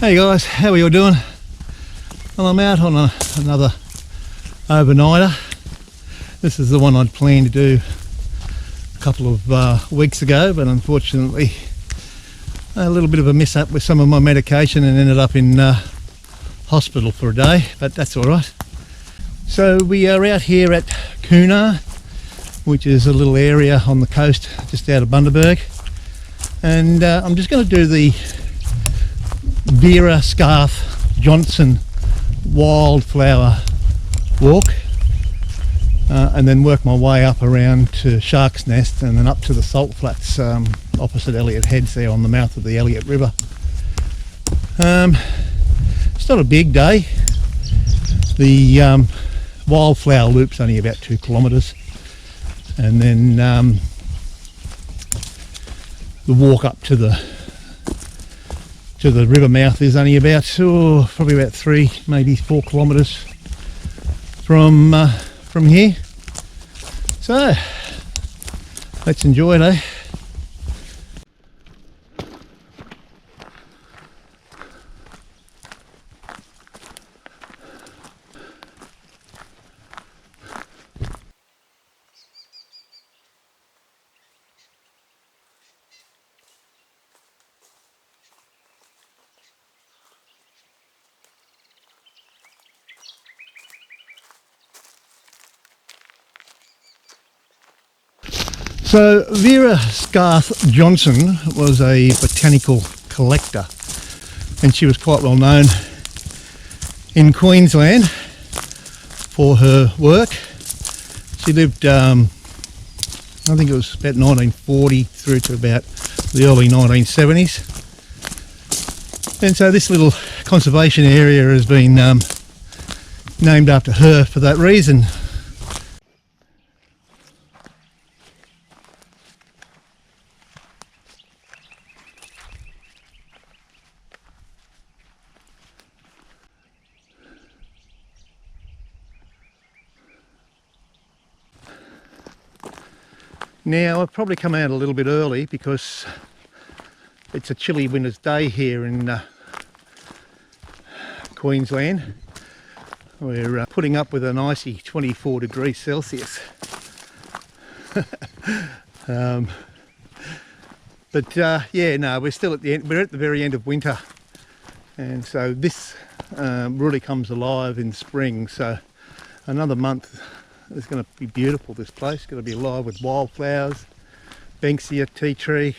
Hey guys, how are you all doing? Well, I'm out on another overnighter. This is the one I'd planned to do a couple of weeks ago, but unfortunately a little bit of a mishap with some of my medication and ended up in hospital for a day, but that's all right. So we are out here at Coonarr, which is a little area on the coast just out of Bundaberg, and I'm just going to do the Vera Scarth-Johson Wildflower walk, and then work my way up around to Shark's Nest and then up to the salt flats opposite Elliott Heads there on the mouth of the Elliott River. It's not a big day. The wildflower loop's only about 2 kilometres, and then the walk up to the river mouth is only about probably about 3, maybe 4 kilometres from here. So let's enjoy it, eh? So Vera Scarth-Johson was a botanical collector, and she was quite well known in Queensland for her work. She lived, I think it was about 1940 through to about the early 1970s. And so this little conservation area has been named after her for that reason. Now I've probably come out a little bit early because it's a chilly winter's day here in Queensland. We're putting up with an icy 24 degrees Celsius. Yeah, no, we're still at the end. We're at the very end of winter, and so this really comes alive in spring. So another month. It's going to be beautiful, this place. It's going to be alive with wildflowers, banksia, tea tree.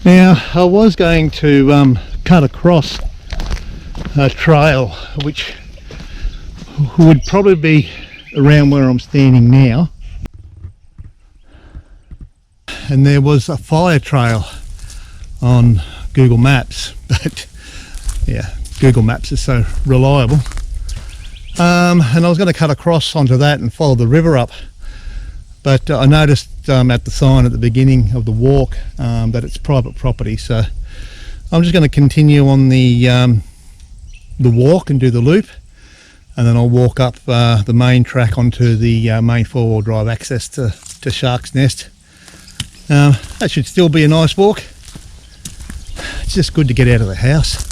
Now I was going to cut across a trail which would probably be around where I'm standing now, and there was a fire trail on Google Maps, but yeah, Google Maps is so reliable, and I was going to cut across onto that and follow the river up, but I noticed at the sign at the beginning of the walk that it's private property, so I'm just going to continue on the walk and do the loop, and then I'll walk up the main track onto the main 4-wheel drive access to Shark's Nest. That should still be a nice walk. It's just good to get out of the house.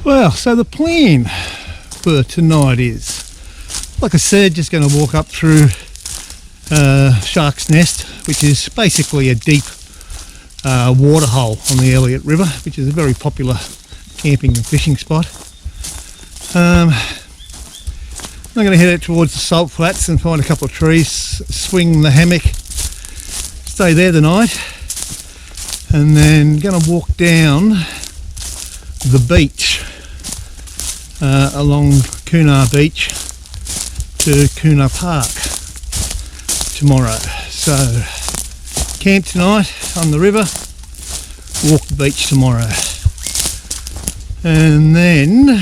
Well, so the plan for tonight is, like I said, just going to walk up through Shark's Nest, which is basically a deep water hole on the Elliott River, which is a very popular camping and fishing spot. I'm going to head out towards the salt flats and find a couple of trees, swing the hammock, stay there the night, and then going to walk down the beach along Coonarr Beach to Coonarr Park tomorrow. So camp tonight on the river, walk the beach tomorrow, and then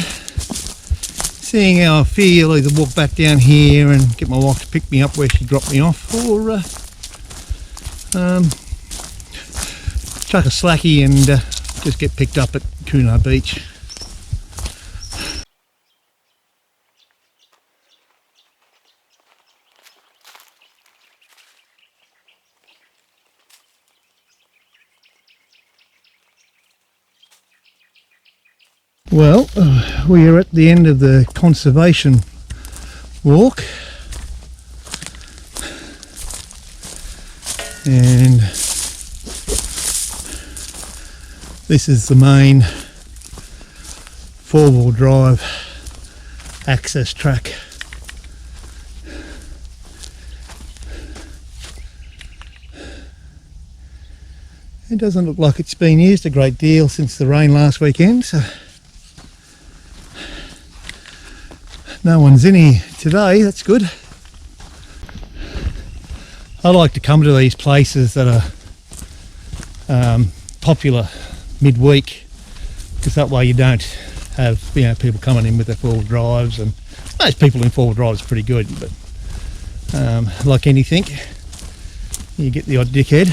seeing how I feel, either walk back down here and get my wife to pick me up where she dropped me off, or chuck a slackie and just get picked up at Coonarr Beach. Well, we are at the end of the conservation walk, and this is the main four-wheel drive access track. It doesn't look like it's been used a great deal since the rain last weekend, so no one's in here today. That's good. I like to come to these places that are popular midweek, because that way you don't have people coming in with their four-wheel drives, and most people in four-wheel drives are pretty good, but like anything, you get the odd dickhead.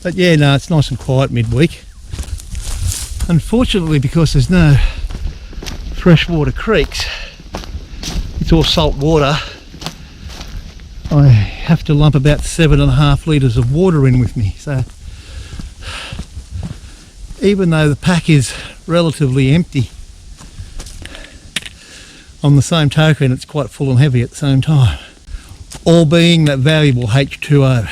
But yeah, no, it's nice and quiet midweek. Unfortunately, because there's no freshwater creeks, it's all salt water, I have to lump about 7.5 litres of water in with me. So even though the pack is relatively empty, on the same token it's quite full and heavy at the same time, all being that valuable H2O.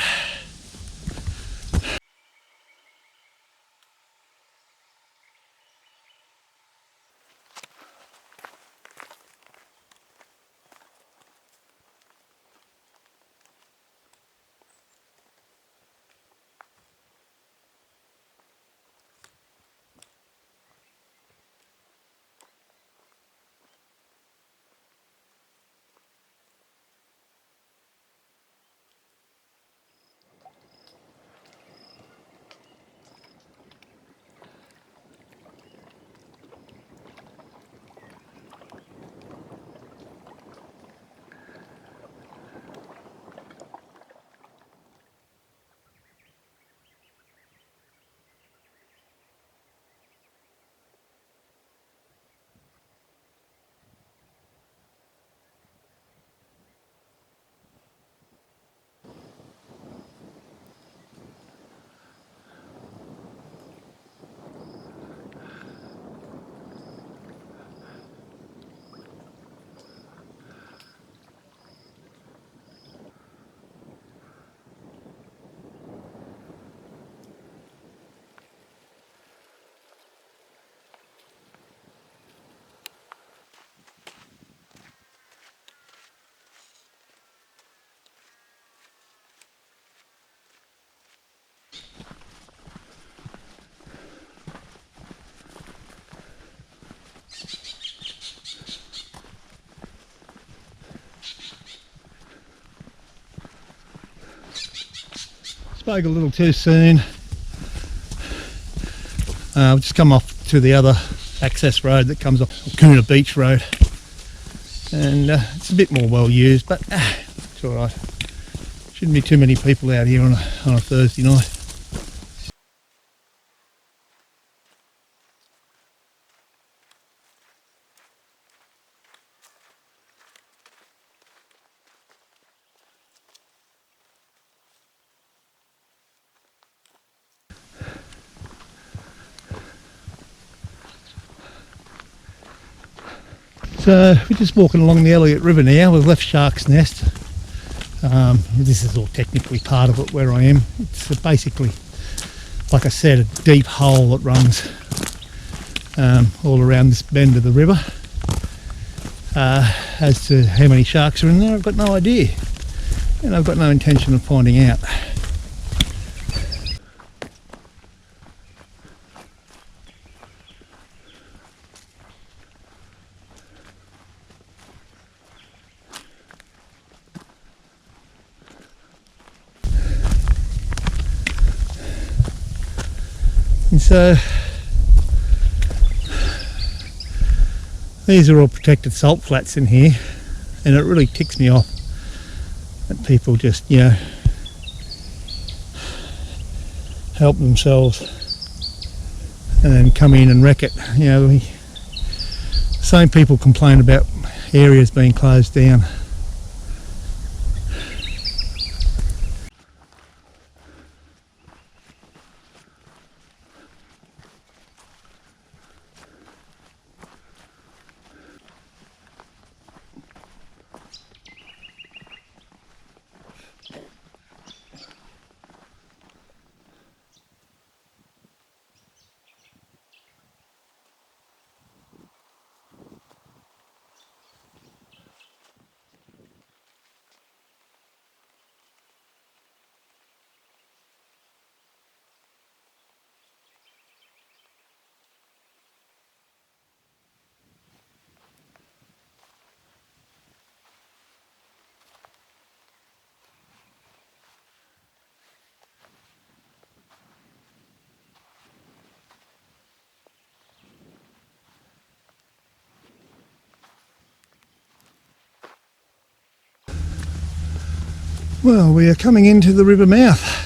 Spoke a little too soon. I've just come off to the other access road that comes off Coonarr Beach Road, and it's a bit more well used, but it's alright. Shouldn't be too many people out here on a Thursday night. So we're just walking along the Elliott River now. We've left Shark's Nest. This is all technically part of it where I am. It's basically, like I said, a deep hole that runs all around this bend of the river. As to how many sharks are in there, I've got no idea, and I've got no intention of finding out. And so these are all protected salt flats in here, and it really ticks me off that people just, you know, help themselves and then come in and wreck it. You know, the same people complain about areas being closed down. Well, we are coming into the river mouth.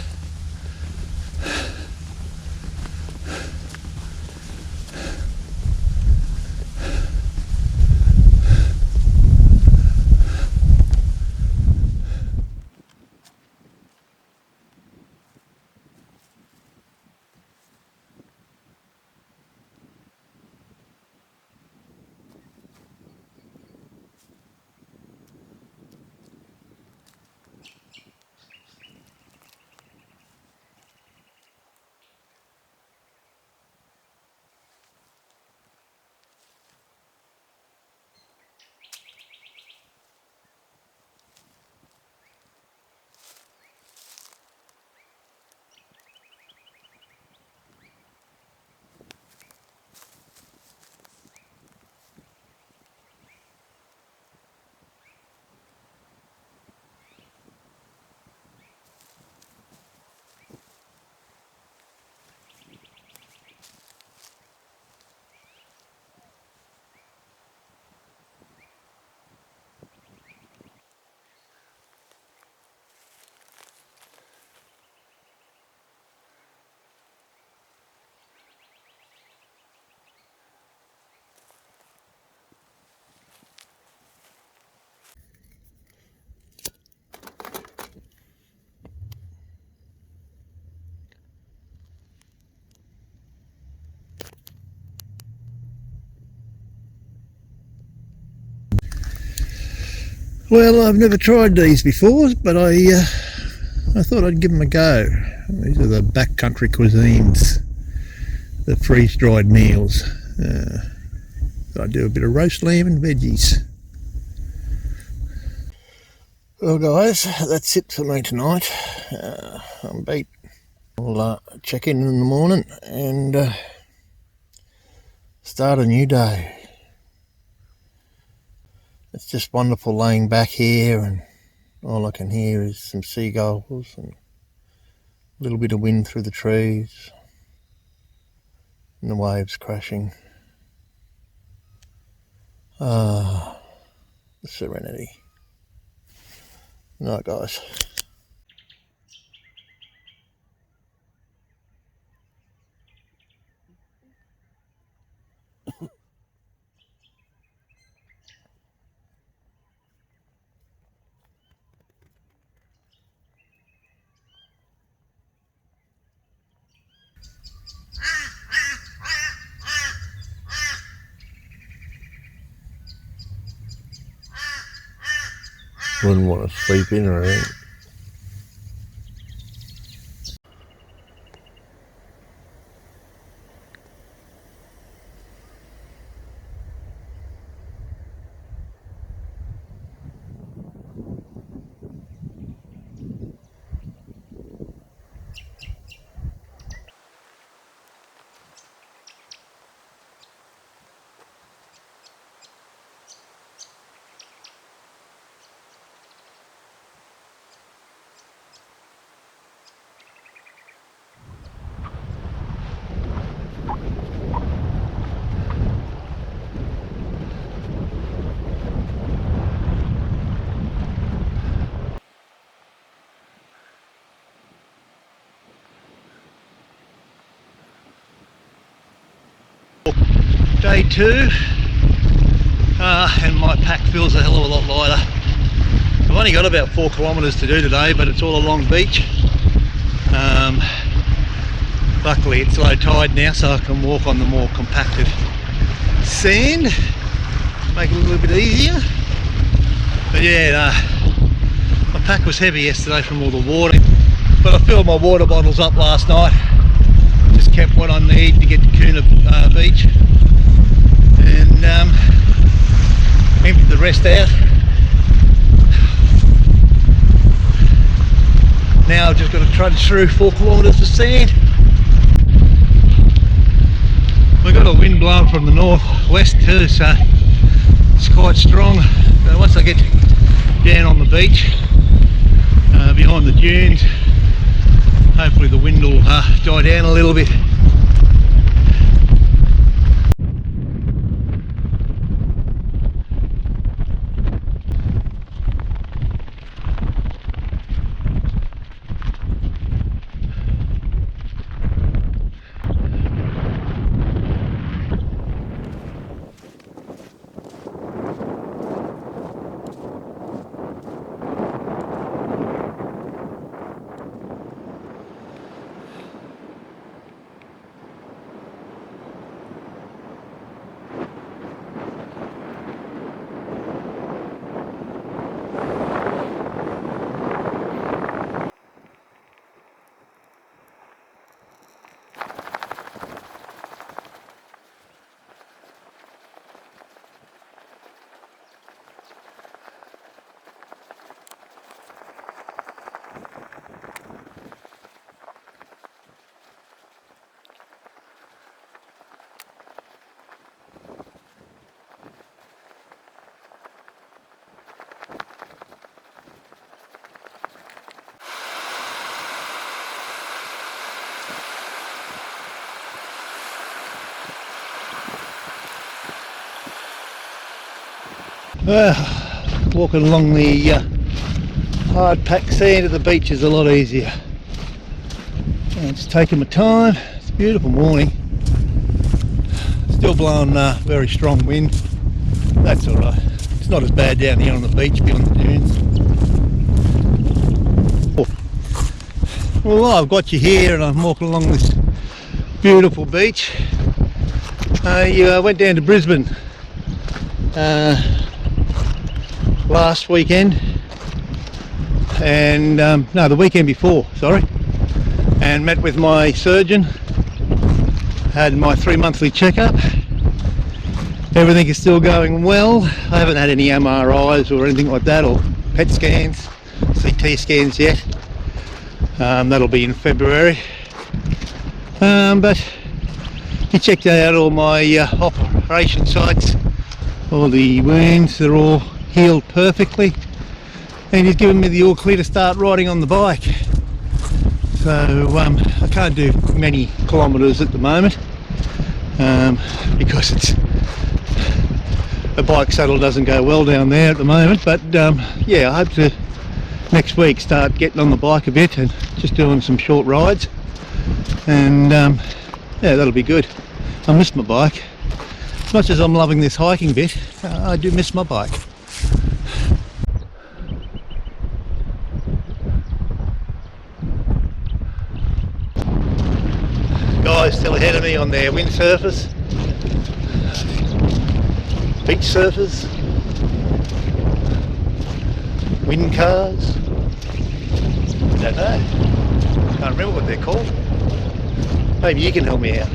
Well, I've never tried these before, but I thought I'd give them a go. These are the backcountry cuisines, the freeze-dried meals. I do a bit of roast lamb and veggies. Well guys, that's it for me tonight. I'm beat. I'll check in the morning and start a new day. It's just wonderful laying back here, and all I can hear is some seagulls and a little bit of wind through the trees and the waves crashing. Ah, the serenity. Night guys. Wouldn't want to sleep in or anything. Day 2, and my pack feels a hell of a lot lighter. I've only got about 4 kilometres to do today, but it's all along beach. Luckily it's low tide now, so I can walk on the more compacted sand, make it a little bit easier. But yeah, my pack was heavy yesterday from all the water, but I filled my water bottles up last night. Just kept what I need to get to Coonarr Beach, and emptied the rest out. Now I've just got to trudge through 4 kilometres of sand. We've got a wind blowing from the northwest too, so it's quite strong. So once I get down on the beach, behind the dunes, hopefully the wind will die down a little bit. Walking along the hard packed sand of the beach is a lot easier. And it's taking my time. It's a beautiful morning. Still blowing very strong wind. That's alright. It's not as bad down here on the beach beyond the dunes. Well, I've got you here and I'm walking along this beautiful beach. I went down to Brisbane last weekend, and no, the weekend before, sorry, and met with my surgeon, had my 3 monthly checkup. Everything is still going well. I haven't had any MRIs or anything like that, or PET scans, CT scans yet. That'll be in February, but he checked out all my operation sites, all the wounds, they're all healed perfectly, and he's given me the all clear to start riding on the bike. So I can't do many kilometres at the moment because the bike saddle doesn't go well down there at the moment, but yeah, I hope to next week start getting on the bike a bit and just doing some short rides, and yeah, that'll be good. I miss my bike. As much as I'm loving this hiking bit, I do miss my bike. Guys still ahead of me on their windsurfers, beach surfers. Wind cars. I don't know. Can't remember what they're called. Maybe you can help me out.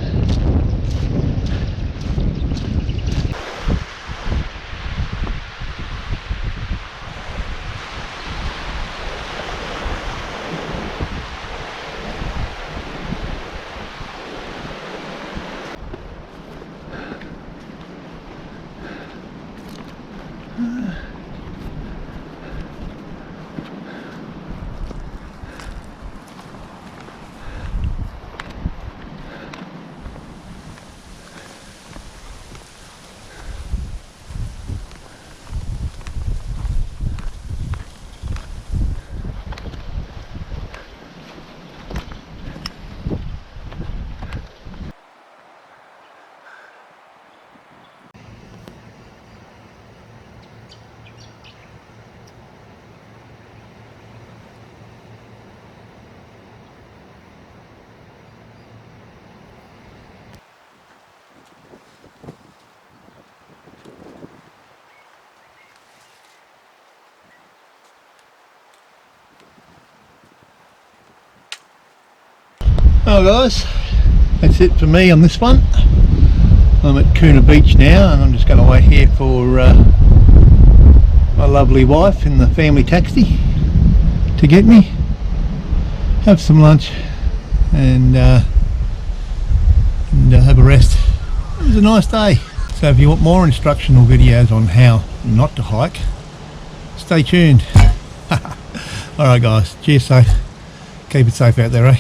Well guys, that's it for me on this one. I'm at Coonarr Beach now and I'm just going to wait here for my lovely wife in the family taxi to get me, have some lunch and have a rest. It was a nice day. So if you want more instructional videos on how not to hike, stay tuned. Alright guys, cheers safe. Keep it safe out there, eh?